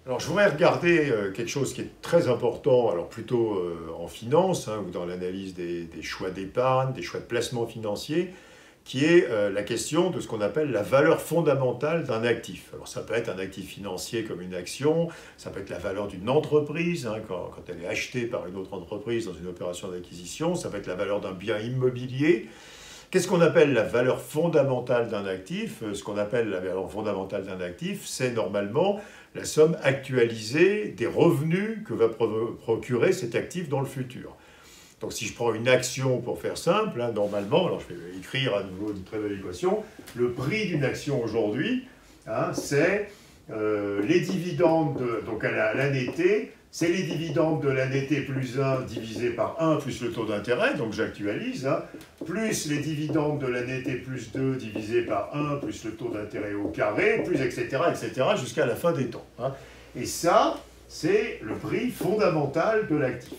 Alors, je voudrais regarder quelque chose qui est très important, alors plutôt en finance, hein, ou dans l'analyse des choix d'épargne, des choix de placement financier, qui est la question de ce qu'on appelle la valeur fondamentale d'un actif. Alors, ça peut être un actif financier comme une action, ça peut être la valeur d'une entreprise, hein, quand elle est achetée par une autre entreprise dans une opération d'acquisition, ça peut être la valeur d'un bien immobilier. Qu'est-ce qu'on appelle la valeur fondamentale d'un actif? Ce qu'on appelle la valeur fondamentale d'un actif, c'est normalement la somme actualisée des revenus que va procurer cet actif dans le futur. Donc si je prends une action pour faire simple, hein, normalement, alors je vais écrire à nouveau une très belle équation, le prix d'une action aujourd'hui, hein, c'est les dividendes, donc à l'année T, c'est les dividendes de l'année T plus 1 divisé par 1 plus le taux d'intérêt, donc j'actualise, hein, plus les dividendes de l'année T plus 2 divisé par 1 plus le taux d'intérêt au carré, plus etc., jusqu'à la fin des temps. Hein. Et ça, c'est le prix fondamental de l'actif.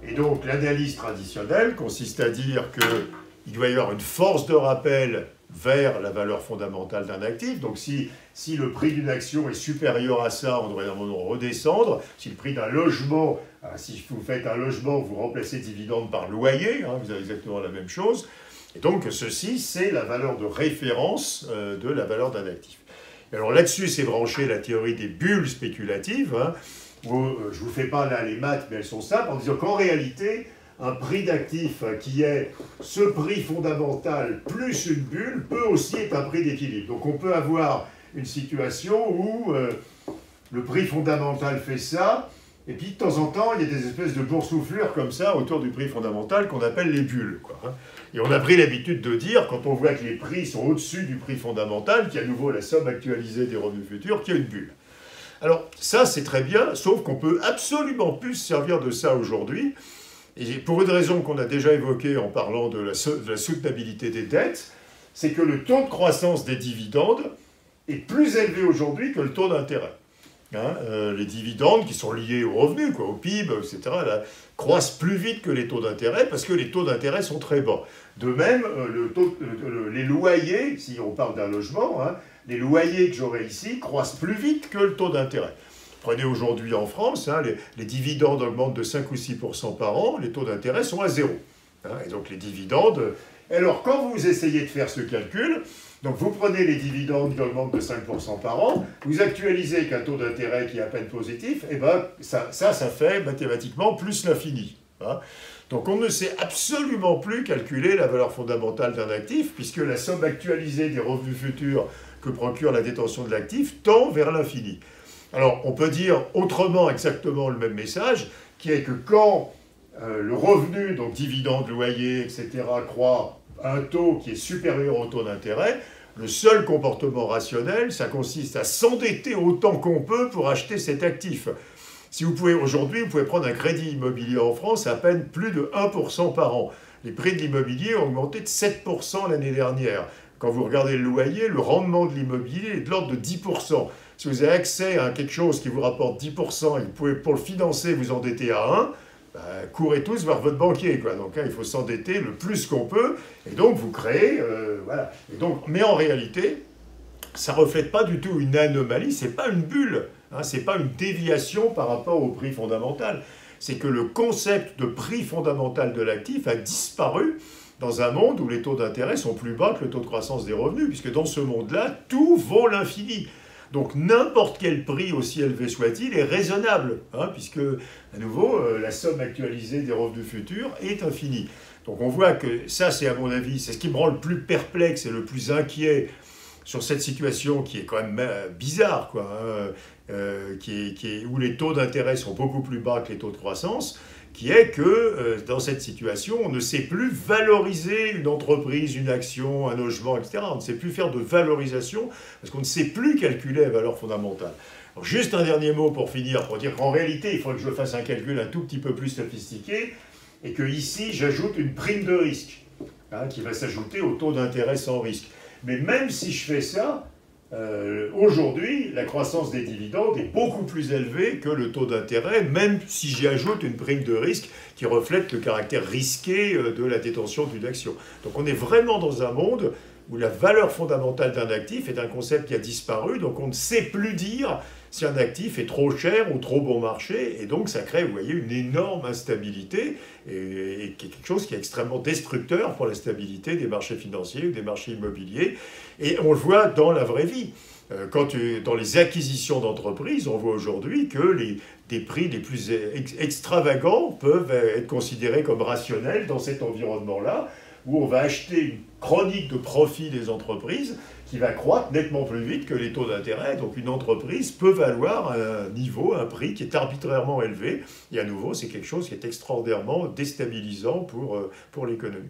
Et donc l'analyse traditionnelle consiste à dire qu'il doit y avoir une force de rappel vers la valeur fondamentale d'un actif. Donc si le prix d'une action est supérieur à ça, on devrait à un moment redescendre. Si le prix d'un logement, si vous faites un logement, vous remplacez dividende par loyer, hein, vous avez exactement la même chose. Et donc ceci, c'est la valeur de référence de la valeur d'un actif. Et alors là-dessus, c'est branché la théorie des bulles spéculatives, hein, où je ne vous fais pas là les maths, mais elles sont simples, en disant qu'en réalité, un prix d'actif qui est ce prix fondamental plus une bulle peut aussi être un prix d'équilibre. Donc on peut avoir une situation où le prix fondamental fait ça, et puis de temps en temps, il y a des espèces de boursouflures comme ça autour du prix fondamental qu'on appelle les bulles, quoi, hein. Et on a pris l'habitude de dire, quand on voit que les prix sont au-dessus du prix fondamental, qu'il y a à nouveau la somme actualisée des revenus futurs, qu'il y a une bulle. Alors ça, c'est très bien, sauf qu'on peut absolument plus se servir de ça aujourd'hui. Et pour une raison qu'on a déjà évoquée en parlant de la soutenabilité des dettes, c'est que le taux de croissance des dividendes est plus élevé aujourd'hui que le taux d'intérêt. Hein, les dividendes qui sont liés aux revenus, quoi, au PIB, etc., là, croissent plus vite que les taux d'intérêt parce que les taux d'intérêt sont très bas. De même, les loyers, si on parle d'un logement, hein, les loyers que j'aurai ici croissent plus vite que le taux d'intérêt. Prenez aujourd'hui en France, hein, les dividendes augmentent de 5 ou 6% par an, les taux d'intérêt sont à zéro. Hein, et donc les dividendes... Alors quand vous essayez de faire ce calcul, donc vous prenez les dividendes qui augmentent de 5% par an, vous actualisez qu'un taux d'intérêt qui est à peine positif, et ben ça fait mathématiquement plus l'infini. Hein. Donc on ne sait absolument plus calculer la valeur fondamentale d'un actif, puisque la somme actualisée des revenus futurs que procure la détention de l'actif tend vers l'infini. Alors, on peut dire autrement exactement le même message, qui est que quand le revenu, donc dividende, loyer, etc., croît à un taux qui est supérieur au taux d'intérêt, le seul comportement rationnel, ça consiste à s'endetter autant qu'on peut pour acheter cet actif. Si vous pouvez, aujourd'hui, vous pouvez prendre un crédit immobilier en France à peine plus de 1% par an. Les prix de l'immobilier ont augmenté de 7% l'année dernière. Quand vous regardez le loyer, le rendement de l'immobilier est de l'ordre de 10%. Si vous avez accès à quelque chose qui vous rapporte 10% et que vous pouvez, pour le financer, vous endetter à 1, bah, courez tous vers votre banquier, quoi. Donc hein, il faut s'endetter le plus qu'on peut, et donc vous créez... voilà. Et donc, mais en réalité, ça ne reflète pas du tout une anomalie, ce n'est pas une bulle, hein, ce n'est pas une déviation par rapport au prix fondamental. C'est que le concept de prix fondamental de l'actif a disparu dans un monde où les taux d'intérêt sont plus bas que le taux de croissance des revenus, puisque dans ce monde-là, tout vaut l'infini. Donc n'importe quel prix, aussi élevé soit-il, est raisonnable, hein, puisque, à nouveau, la somme actualisée des revenus futurs est infinie. Donc on voit que ça, c'est à mon avis, c'est ce qui me rend le plus perplexe et le plus inquiet sur cette situation qui est quand même bizarre, quoi, hein, où les taux d'intérêt sont beaucoup plus bas que les taux de croissance, qui est que dans cette situation, on ne sait plus valoriser une entreprise, une action, un logement, etc. On ne sait plus faire de valorisation parce qu'on ne sait plus calculer la valeur fondamentale. Alors, juste un dernier mot pour finir, pour dire qu'en réalité, il faudrait que je fasse un calcul un tout petit peu plus sophistiqué et que ici, j'ajoute une prime de risque, hein, qui va s'ajouter au taux d'intérêt sans risque. Mais même si je fais ça, aujourd'hui, la croissance des dividendes est beaucoup plus élevée que le taux d'intérêt, même si j'y ajoute une prime de risque qui reflète le caractère risqué de la détention d'une action. Donc on est vraiment dans un monde où la valeur fondamentale d'un actif est un concept qui a disparu, donc on ne sait plus dire si un actif est trop cher ou trop bon marché, et donc ça crée, vous voyez, une énorme instabilité, et quelque chose qui est extrêmement destructeur pour la stabilité des marchés financiers ou des marchés immobiliers, et on le voit dans la vraie vie. Dans les acquisitions d'entreprises, on voit aujourd'hui que des prix les plus extravagants peuvent être considérés comme rationnels dans cet environnement-là, où on va acheter une chronique de profit des entreprises qui va croître nettement plus vite que les taux d'intérêt. Donc une entreprise peut valoir un niveau, un prix qui est arbitrairement élevé. Et à nouveau, c'est quelque chose qui est extraordinairement déstabilisant pour l'économie.